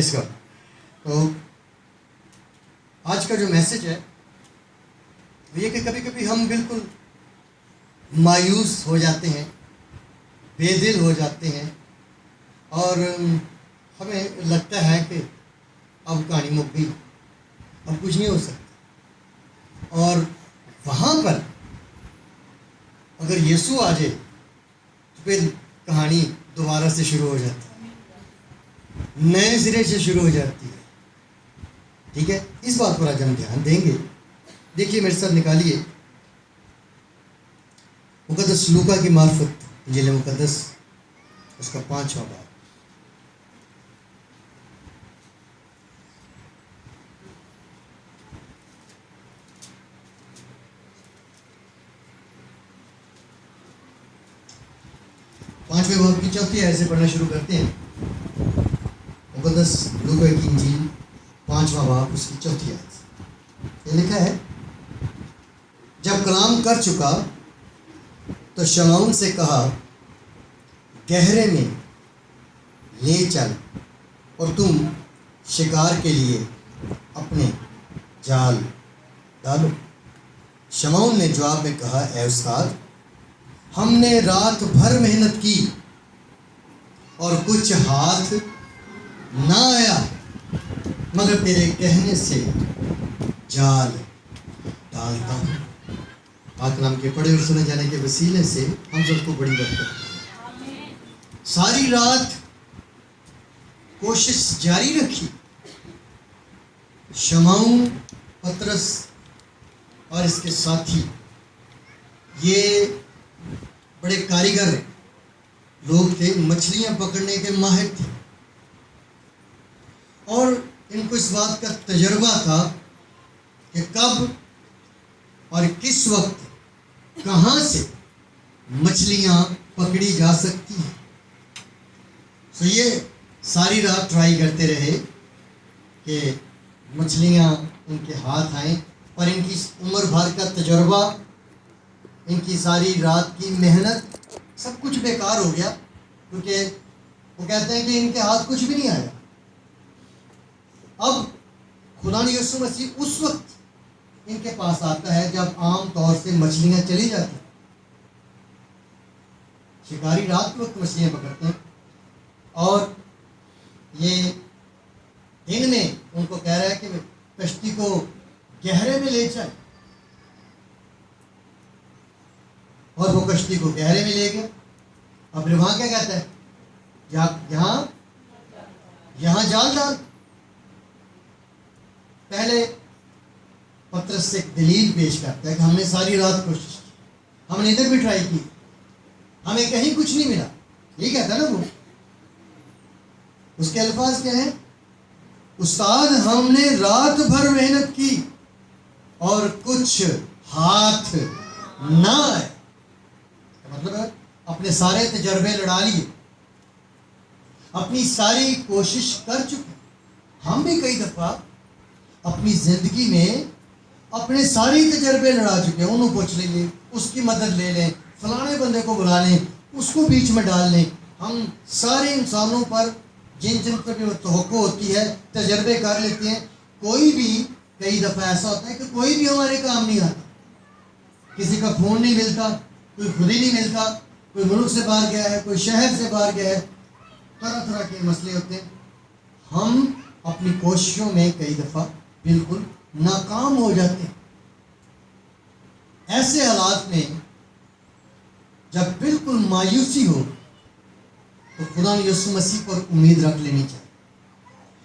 Press God. तो आज का जो मैसेज है वो ये कि कभी कभी हम बिल्कुल मायूस हो जाते हैं, बेदिल हो जाते हैं और हमें लगता है कि अब कहानी मुक गई, अब कुछ नहीं हो सकता। और वहाँ पर अगर यीशु आ जाए तो फिर कहानी दोबारा से शुरू हो जाती है, नए सिरे से शुरू हो जाती है। ठीक है, इस बात पर आज हम ध्यान देंगे। देखिए मेरे साथ निकालिए मुकद्दस लूका की मार्फत इंजील मुकद्दस उसका 5वां बाब। पांचवें बाब की 4थी आयत से पढ़ना शुरू करते हैं। मुकद्दस लूका की इंजील 5वां बाब उसकी 4थी आयत। ये लिखा है, जब कलाम कर चुका तो शमौन से कहा, गहरे में ले चल और तुम शिकार के लिए अपने जाल डालो। शमौन ने जवाब में कहा, ऐ उस्ताद, हमने रात भर मेहनत की और कुछ हाथ ना आया, मगर तेरे कहने से जाल डालता हूँ। पाक नाम के पढ़े और सुने जाने के वसीले से हम सबको बड़ी बरकत है। सारी रात कोशिश जारी रखी। शमौन, पतरस और इसके साथी ये बड़े कारीगर लोग थे, मछलियां पकड़ने के माहिर थे और इनको इस बात का तजर्बा था कि कब और किस वक्त कहाँ से मछलियां पकड़ी जा सकती हैं। तो ये सारी रात ट्राई करते रहे कि मछलियां उनके हाथ आए, पर इनकी उम्र भर का तजर्बा, इनकी सारी रात की मेहनत सब कुछ बेकार हो गया, क्योंकि वो कहते हैं कि इनके हाथ कुछ भी नहीं आया। अब खुदा यीशु मसीह उस वक्त इनके पास आता है जब आम तौर से मछलियां चली जाती हैं। शिकारी रात के वक्त मछलियां पकड़ते हैं और ये दिन में उनको कह रहा है कि कश्ती को गहरे में ले चल, और वो कश्ती को गहरे में ले गया। अब फिर वहां क्या कहता है, यहां जाल डाल। पहले पतरस से एक दलील पेश करता है कि हमने सारी रात कोशिश की, हमने इधर भी ट्राई की, हमें कहीं कुछ नहीं मिला। ये कहता है ना वो, उसके अल्फाज क्या है, उस्ताद हमने रात भर मेहनत की और कुछ हाथ ना आए। मतलब अपने सारे तजर्बे लड़ा लिए, अपनी सारी कोशिश कर चुके। हम भी कई दफा अपनी जिंदगी में अपने सारे तजर्बे लड़ा चुके हैं। उन्होंने पूछ लेंगे, उसकी मदद ले लें, फलाने बंदे को बुला लें, उसको बीच में डाल लें। हम सारे इंसानों पर जिन जिन पर भी तवक्को होती है तजर्बे कर लेते हैं। कोई भी कई दफ़ा ऐसा होता है कि कोई भी हमारे काम नहीं आता। किसी का फ़ोन नहीं मिलता, कोई खुद ही नहीं मिलता, कोई मुल्क से बाहर गया है, कोई शहर से बाहर गया है, तरह तरह के मसले होते हैं। हम अपनी कोशिशों में कई दफ़ा बिल्कुल नाकाम हो जाते हैं। ऐसे हालात में जब बिल्कुल मायूसी हो तो खुदा यीशु मसीह पर उम्मीद रख लेनी चाहिए।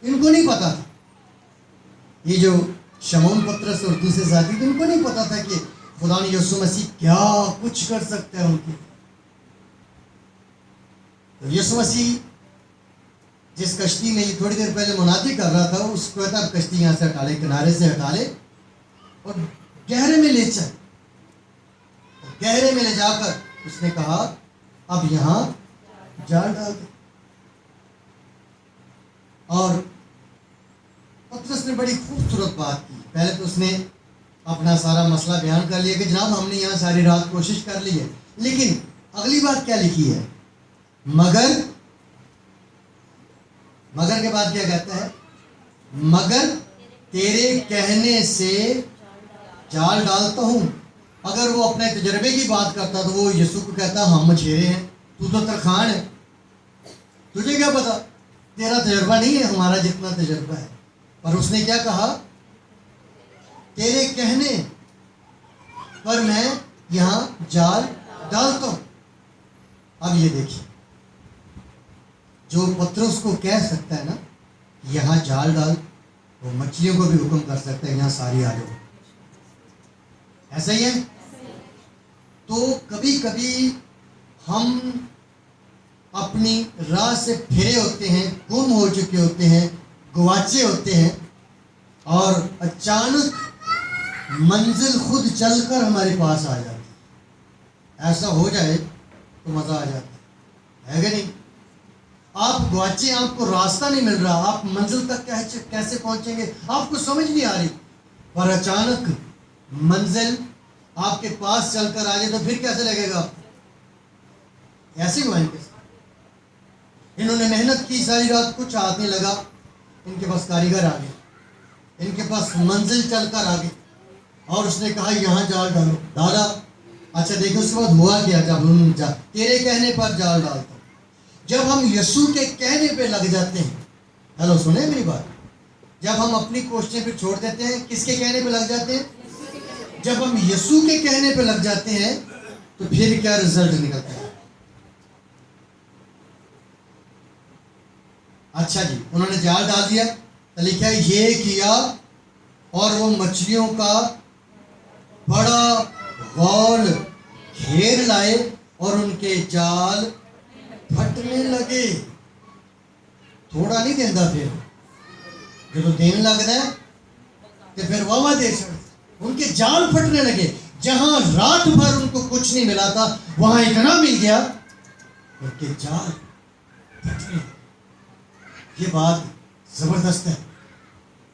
इनको नहीं पता था, ये जो शमौन, पतरस और दूसरे साथी थे, इनको नहीं पता था कि खुदा यीशु मसीह क्या कुछ कर सकता है उनके। तो यीशु मसीह जिस कश्ती में ये थोड़ी देर पहले मुनादी कर रहा था, उसको कहता है कश्ती यहाँ से हटा ले, किनारे से हटा ले और गहरे में ले चल। गहरे में ले जाकर उसने कहा, अब यहाँ जाल डाल दे। और पतरस ने बड़ी खूबसूरत बात की। पहले तो उसने अपना सारा मसला बयान कर लिया कि जनाब हमने यहाँ सारी रात कोशिश कर ली है, लेकिन अगली बात क्या लिखी है, मगर मगर के बाद क्या कहता है? मगर तेरे कहने से जाल डालता हूं। अगर वो अपने तजर्बे की बात करता तो वो यीशु को कहता हम मछेरे हैं, तू तो तरखान है, तुझे क्या पता, तेरा तजर्बा नहीं है हमारा जितना तजर्बा है। पर उसने क्या कहा? तेरे कहने पर मैं यहाँ जाल डालता हूं। अब ये देखिए, जो पतरस को कह सकता है ना यहाँ जाल डाल, वो मछलियों को भी हुक्म कर सकता है यहाँ सारी आ जाओ। ऐसा ही है। तो कभी कभी हम अपनी राह से फिरे होते हैं, गुम हो चुके होते हैं, गुआचे होते हैं, और अचानक मंजिल खुद चलकर हमारे पास आ जाती है। ऐसा हो जाए तो मजा आ जाता है कि नहीं? आप गुआचे, आपको रास्ता नहीं मिल रहा, आप मंजिल तक कैसे पहुंचेंगे आपको समझ नहीं आ रही, पर अचानक मंजिल आपके पास चलकर आ जाए तो फिर कैसे लगेगा? ऐसे हुआ इनके साथ। इन्होंने मेहनत की सारी रात, कुछ हाथ नहीं लगा, इनके पास कारीगर आ गए, इनके पास मंजिल चलकर आ गई, और उसने कहा यहाँ जाल डालो। डाला। अच्छा देखो उसके बाद हुआ क्या? जब तेरे कहने पर जाल डालता हूं। जब हम यीशु के कहने पे लग जाते हैं, हेलो सुने मेरी बात, जब हम अपनी कोशिशें पे छोड़ देते हैं, किसके कहने पे लग जाते हैं? जब हम यीशु के कहने पे लग जाते हैं तो फिर क्या रिजल्ट निकलता है? अच्छा जी, उन्होंने जाल डाल दिया तो लिखा है ये किया और वो मछलियों का बड़ा गौल घेर लाए और उनके जाल फटने लगे। थोड़ा नहीं देता, फिर जो देने लगता है तो फिर वाह दे सकते, उनके जाल फटने लगे। जहां रात भर उनको कुछ नहीं मिला था वहां इतना मिल गया, उनके जाल फटने। ये बात जबरदस्त है।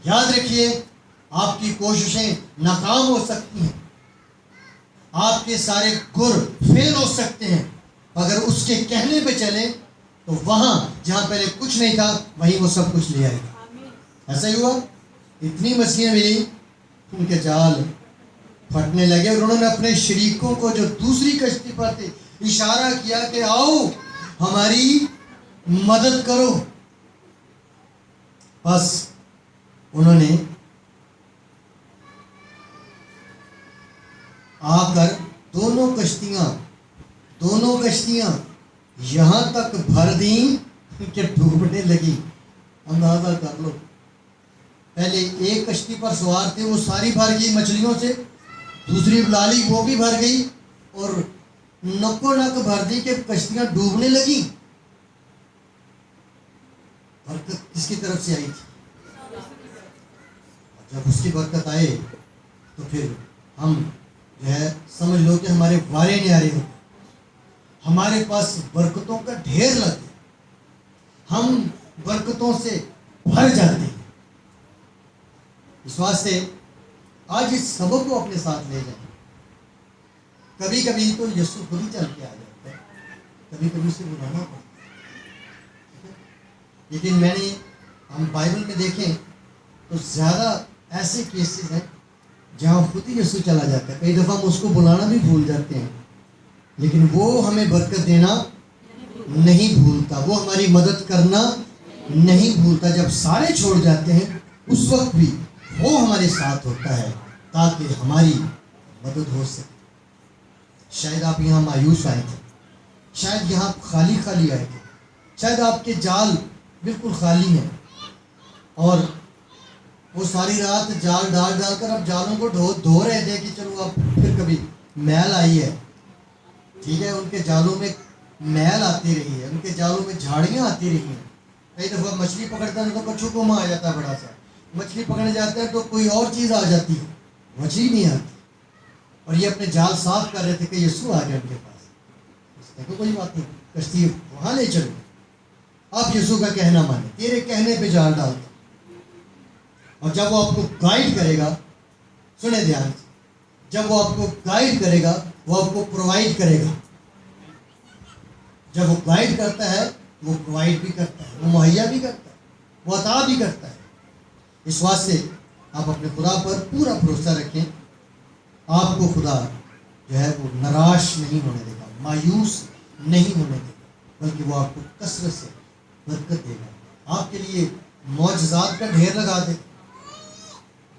याद रखिए, आपकी कोशिशें नाकाम हो सकती हैं, आपके सारे गुर फेल हो सकते हैं, अगर उसके कहने पे चले तो वहां जहां पहले कुछ नहीं था वहीं वो सब कुछ ले आएगा। ऐसा ही हुआ, इतनी मछलियां मिली, उनके जाल फटने लगे, और उन्होंने अपने शरीकों को जो दूसरी कश्ती पर थे इशारा किया कि आओ हमारी मदद करो। बस उन्होंने आकर दोनों कश्तियां यहां तक भर दी कि डूबने लगी। अंदाजा कर लो, पहले एक कश्ती पर सवार थे, वो सारी भर गई मछलियों से, दूसरी बुला ली, वो भी भर गई, और नको नक भर दी कि कश्तियां डूबने लगी। बरकत किसकी तरफ से आई थी? जब उसकी बरकत आए तो फिर हम जो है समझ लो कि हमारे वारे न्यारे होते, हमारे पास बरकतों का ढेर लगते, हम बरकतों से भर जाते हैं। इस वास्ते आज इस सबक को अपने साथ ले जाए। कभी कभी तो यीशु खुद ही चल के आ जाता है, कभी कभी उसे बुलाना पड़ता है। लेकिन हम बाइबल में देखें तो ज़्यादा ऐसे केसेस हैं जहाँ खुद ही यीशु चला जाता है। कई दफ़ा हम उसको बुलाना भी भूल जाते हैं, लेकिन वो हमें बरकत देना नहीं भूलता, वो हमारी मदद करना नहीं भूलता। जब सारे छोड़ जाते हैं उस वक्त भी वो हमारे साथ होता है ताकि हमारी मदद हो सके। शायद आप यहाँ मायूस आए थे, शायद यहाँ खाली खाली आए थे, शायद आपके जाल बिल्कुल खाली हैं, और वो सारी रात जाल डाल कर अब जालों को धो रहे थे कि चलो अब फिर कभी मैल आई है, ठीक है, उनके जालों में मैल आती रही है, उनके जालों में झाड़ियाँ आती रही हैं। कई दफ़ा मछली पकड़ता है तो कछू को आ जाता है बड़ा सा, मछली पकड़ने जाते हैं तो कोई और चीज़ आ जाती है, मछली नहीं आती। और ये अपने जाल साफ कर रहे थे कि यीशु आ गया उनके पास। देखो कोई बात नहीं, कश्ती वहाँ ले चलो, आप यीशु का कहना माने, तेरे कहने पे जाल डालता। और जब वो आपको गाइड करेगा, सुने ध्यान से, जब वो आपको गाइड करेगा वो आपको प्रोवाइड करेगा। जब वो गाइड करता है वो प्रोवाइड भी करता है, वो मुहैया भी करता है। वो अता भी करता है। इस वास्ते आप अपने खुदा पर पूरा भरोसा रखें। आपको खुदा जो है वो निराश नहीं होने देगा, मायूस नहीं होने देगा, बल्कि वो आपको कसरत से बरकत देगा। आपके लिए मौजज़ात का ढेर लगा दे।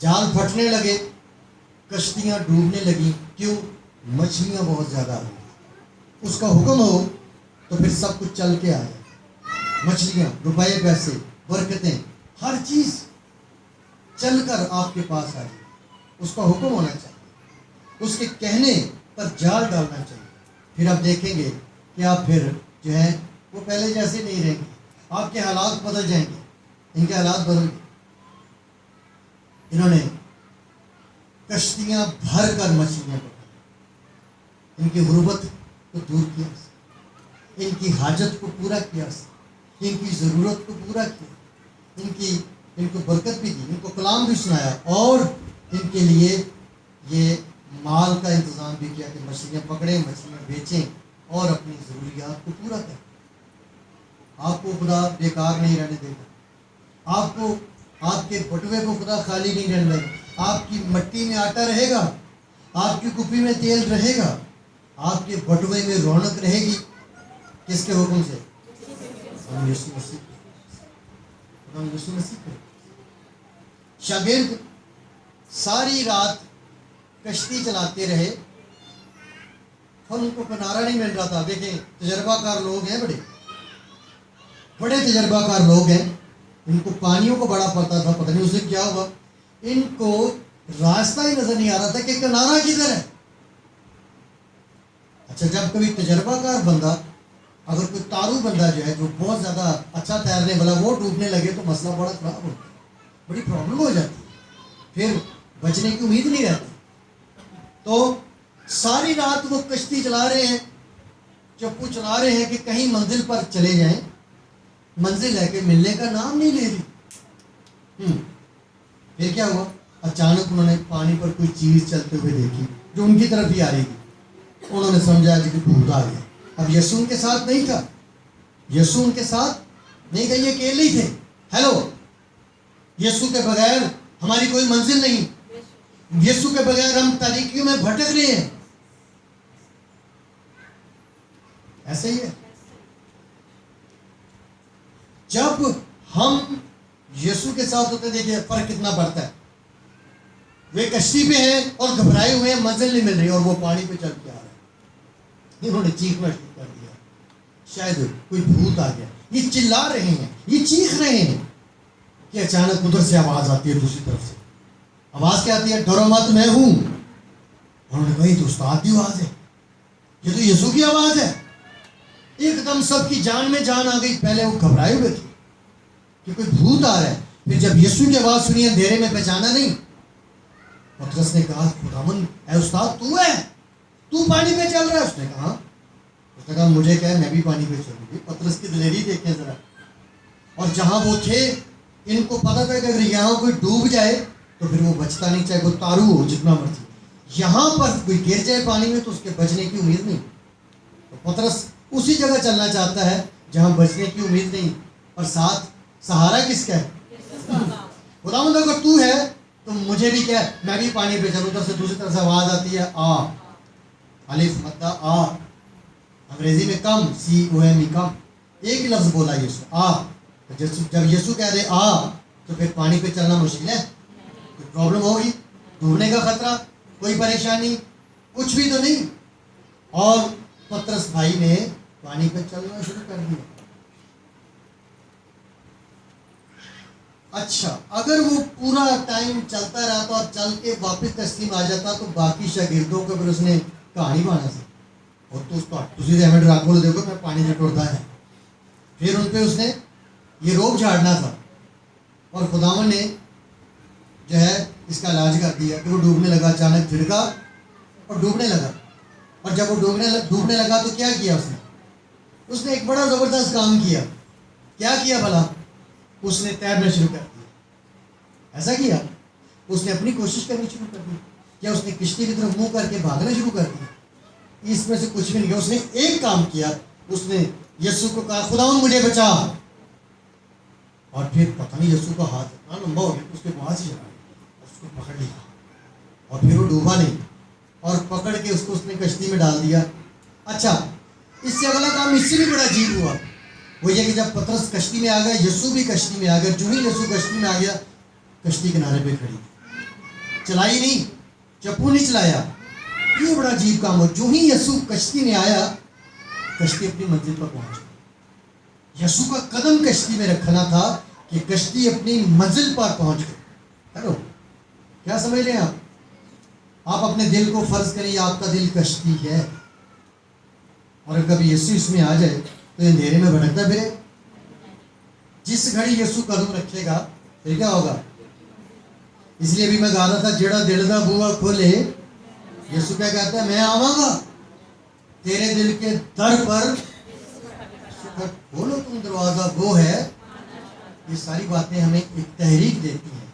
जाल फटने लगे, कश्तियाँ डूबने लगी, क्यों? मछलियाँ बहुत ज़्यादा आ गई। उसका हुक्म हो तो फिर सब कुछ चल के आए। मछलियाँ, रुपए, पैसे, बरकतें, हर चीज़ चलकर आपके पास आ जाए। उसका हुक्म होना चाहिए, उसके कहने पर जाल डालना चाहिए। फिर आप देखेंगे कि आप फिर जो है वो पहले जैसे नहीं रहेंगे। आपके हालात बदल जाएंगे। इनके हालात बदल गए। इन्होंने कश्तियां भर कर मछलियां पकड़ी, इनकी गुर्बत को दूर किया, इनकी हाजत को पूरा किया, इनकी ज़रूरत को पूरा किया, इनको बरकत भी दी, इनको कलाम भी सुनाया और इनके लिए ये माल का इंतज़ाम भी किया कि मछलियाँ पकड़ें, मछलियाँ बेचें और अपनी ज़रूरियात को पूरा करें। आपको खुदा बेकार नहीं रहने देगा। आपको आपके बटुए को खुदा खाली नहीं रहने देगा। आपकी मट्टी में आटा रहेगा, आपकी कुप्पी में तेल रहेगा, आपके बटुए में रौनक रहेगी। किसके हुक्म से? हम यीशु मसीह को। शागिर्द सारी रात कश्ती चलाते रहे और उनको किनारा नहीं मिल रहा था। देखें, तजर्बाकार लोग हैं, बड़े तजर्बाकार लोग हैं। इनको पानियों को बड़ा पता था। पता नहीं उसे क्या हुआ, इनको रास्ता ही नजर नहीं आ रहा था कि किनारा किधर है। अच्छा, जब कभी तजर्बाकार बंदा, अगर कोई तारू बंदा जो है, जो बहुत ज़्यादा अच्छा तैरने वाला, वो डूबने लगे तो मसला बड़ा खराब होता है, बड़ी प्रॉब्लम हो जाती है, फिर बचने की उम्मीद नहीं रहती। तो सारी रात वो कश्ती चला रहे हैं, चप्पू चला रहे हैं कि कहीं मंजिल पर चले जाएं। मंजिल है कि मिलने का नाम नहीं ले रही। फिर क्या हुआ? अचानक उन्होंने पानी पर कोई चीज़ चलते हुए देखी जो उनकी तरफ ही आ रही थी। उन्होंने समझा कि भूत आ गया। अब यीशु उनके साथ नहीं था, यीशु उनके साथ नहीं था, ये अकेले ही थे। हेलो, यीशु के बगैर हमारी कोई मंजिल नहीं, यीशु के बगैर हम तारीकियों में भटक रहे हैं। ऐसे ही है। जब हम यीशु के साथ होते, देखिए फर्क कितना पड़ता है। वे कश्ती पे हैं और घबराए हुए हैं, मंजिल नहीं मिल रही और वो पानी पे चल के आ रहे हैं। इन्होंने चीखना शुरू कर दिया, शायद कोई भूत आ गया। ये चिल्ला रहे हैं, ये चीख रहे हैं कि अचानक उधर से आवाज आती है, दूसरी तरफ से आवाज क्या आती है? डरो मत, मैं हूं। उन्होंने कहा, तो उस्ताद की आवाज है, ये तो यीशु की आवाज है। एकदम सबकी जान में जान आ गई। पहले वो घबराए हुए थे कि कोई भूत आ रहा है, फिर जब यीशु की आवाज सुनी, अंधेरे में पहचाना नहीं। पतरस ने कहा, खुदावन ऐ उस्ताद, तू है, तू पानी पे चल रहा है? उसने कहा मुझे क्या है, मैं भी पानी पे चलूंगी। पतरस की दिलेरी देखें जरा। और जहां वो थे, इनको पता था कि अगर यहाँ कोई डूब जाए तो फिर वो बचता नहीं, चाहे वो तारू हो जितना मर्जी। यहाँ पर कोई गिर जाए पानी में तो उसके बचने की उम्मीद नहीं। तो पतरस उसी जगह चलना चाहता है जहां बचने की उम्मीद नहीं, और साथ सहारा किसका है? खुदावंद, अगर तू है तो मुझे भी क्या, मैं भी पानी पे चलूं। उधर से दूसरी तरफ से आवाज आती है, आ, अलिफ मद्दा आ, अंग्रेजी में कम, COME, कम। एक ही लफ्ज बोला यीशु, आ। जब यीशु कह दे आ, तो फिर पानी पे चलना मुश्किल है। कोई प्रॉब्लम होगी, डूबने का खतरा, कोई परेशानी, कुछ भी तो नहीं। और पतरस भाई ने पानी पे चलना शुरू कर दिया। अच्छा, अगर वो पूरा टाइम चलता रहा तो, और चल के वापस कश्ती में आ जाता, तो बाकी शागिर्दों को फिर उसने कहानी बना सी, और तो उसको तुझे रहमत राखो, देखो मैं पानी से टुरता है। फिर उन पे उसने ये रोब झाड़ना था, और खुदावन ने जो है इसका इलाज कर दिया कि वो डूबने लगा। अचानक छिड़का और डूबने लगा। और जब वो डूबने लगा तो क्या किया उसने एक बड़ा ज़बरदस्त काम किया। क्या किया भला? उसने तैरना शुरू कर दिया। ऐसा किया, उसने अपनी कोशिश करनी शुरू कर दी। क्या उसने किश्ती की तरफ मुंह करके भागना शुरू कर दिया? इसमें से कुछ भी नहीं किया। उसने एक काम किया, उसने यीशु को कहा, खुदावन मुझे बचा। और फिर पता नहीं यीशु का हाथ इतना लंबा हो गया कि उसके वहाँ से चला उसको पकड़ लिया और फिर वो डूबा नहीं और पकड़ के उसको उसने कश्ती में डाल दिया। अच्छा, इससे अगला काम इससे भी बड़ा अजीब हुआ, वो ये कि जब पतरस कश्ती में आ गया, यीशु भी कश्ती में आ गया। जो ही यीशु कश्ती में आ गया, कश्ती किनारे पे खड़ी, चलाई नहीं, चप्पू नहीं चलाया। ये बड़ा अजीब काम हो। जो ही यीशु कश्ती में आया, कश्ती अपनी मंजिल पर पहुंच गई। यीशु का कदम कश्ती में रखना था कि कश्ती अपनी मंजिल पर पहुंच गई। हेलो, क्या समझ रहे हैं आप? आप अपने दिल को फर्ज करिए, आपका दिल कश्ती है और कभी यीशु इसमें आ जाए तो अंधेरे में भटकता फिरे। जिस घड़ी यीशु कदम रखेगा फिर क्या होगा? इसलिए अभी मैं गा रहा था, जेड़ा दिल का बुआ खोले, यीशु क्या कहता है? मैं आवांगा तेरे दिल के दर पर, खोलो तुम दरवाजा, वो है। ये सारी बातें हमें एक तहरीक देती हैं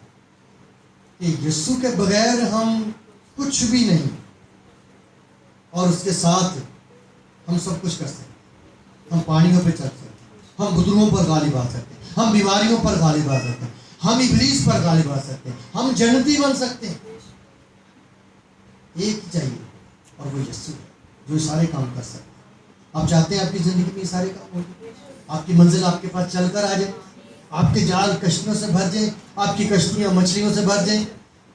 कि यीशु के बगैर हम कुछ भी नहीं, और उसके साथ हम सब कुछ कर सकते हैं। हम पानियों पे चल सकते हैं, हम बुजुर्गों पर गालिब आ सकते हैं, हम बीमारियों पर गालिब आ सकते हैं, हम इब्लीस पर गालिब आ सकते हैं, हम जन्नती बन सकते हैं। एक ही चाहिए और वो यीशु है जो सारे काम कर सकते हैं। आप चाहते हैं आपकी जिंदगी में ये सारे काम हो, आपकी मंजिल आपके पास चलकर आ जाए, आपके जाल कश्तियों से भर जाए, आपकी कश्तियां मछलियों से भर जाए,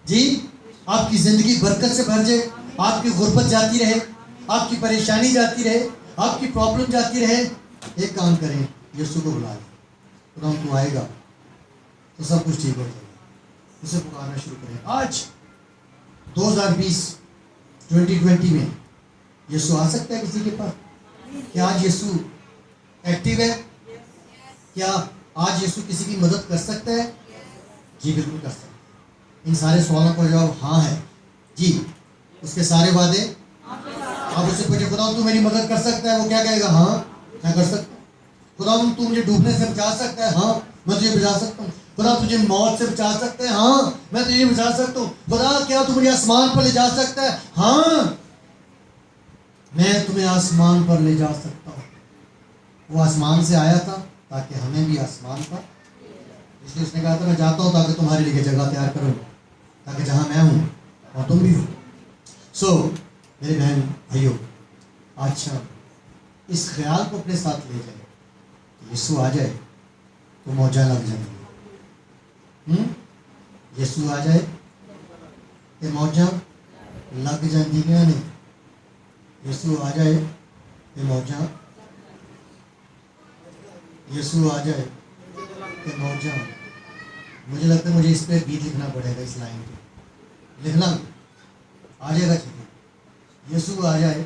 जी, आपकी जिंदगी बरकत से भर जाए, आपकी गुर्बत जाती रहे, आपकी परेशानी जाती रहे, आपकी प्रॉब्लम जाती रहे। एक काम करें, यीशु को बुला लें, खुदा तू आएगा तो सब कुछ ठीक हो जाएगा। उसे पुकारना शुरू करें। आज 2020 में यीशु आ सकता है किसी के पास? क्या आज यीशु एक्टिव है? क्या आज यीशु किसी की मदद कर सकता है? जी बिल्कुल कर सकता है। इन सारे सवालों का जवाब हाँ है जी। उसके सारे वादे, आप उससे पूछे खुदा तू मेरी मदद कर सकता है, वो क्या कहेगा? हाँ मैं कर सकता हूँ। खुदा तू मुझे डूबने से बचा सकता है? हाँ मैं तुझे बचा सकता हूँ। खुदा तुझे मौत से बचा सकता है? हाँ मैं तुझे बचा सकता हूँ। खुदा क्या तू मुझे आसमान पर ले जा सकता है? हाँ मैं तुम्हें आसमान पर ले जा सकता हूँ। वो आसमान से आया था ताकि हमें भी आसमान पर, इसलिए उसने कहा था मैं जाता हूँ ताकि तुम्हारे लिए जगह तैयार करूँ, ताकि जहाँ मैं हूँ और तुम भी हो। सो मेरे बहन भाइयों, अच्छा इस ख्याल को अपने साथ ले जाए, यीशु आ जाए तो मौजा लग जाएंगी। यीशु आ जाए तो मौजा लग जाएंगी। नहीं, यीशु आ जाए तो मौजा, यीशु आ जाए तो मौजा। मुझे लगता है मुझे इस पर गीत लिखना पड़ेगा, इस लाइन पे लिखना आ जाएगा। ठीक है, यीशु आ जाए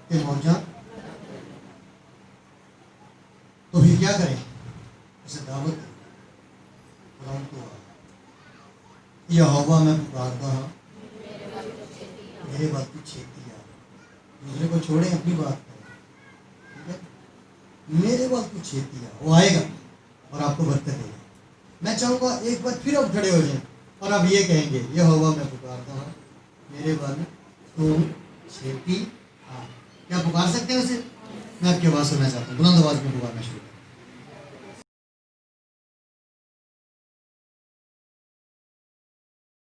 तो मौजा, तो फिर क्या करें? उसे दावत तो यहोवा मैं पुकारता हूँ, मेरे बात की छेती आ। दूसरे को छोड़े, अपनी बात करें, ठीक है? मेरे बात की छेती आ, वो आएगा और आपको बरकत देगा। मैं चाहूँगा एक बार फिर आप खड़े हो जाएं और आप ये कहेंगे, यहोवा मैं पुकारता हूँ, मेरे बल तुम छेती आ। क्या पुकार सकते हैं उसे? मैं आपकी आवाज़ सुनना चाहता हूँ, बुलंद आवाज़ में पुकारना शुरू।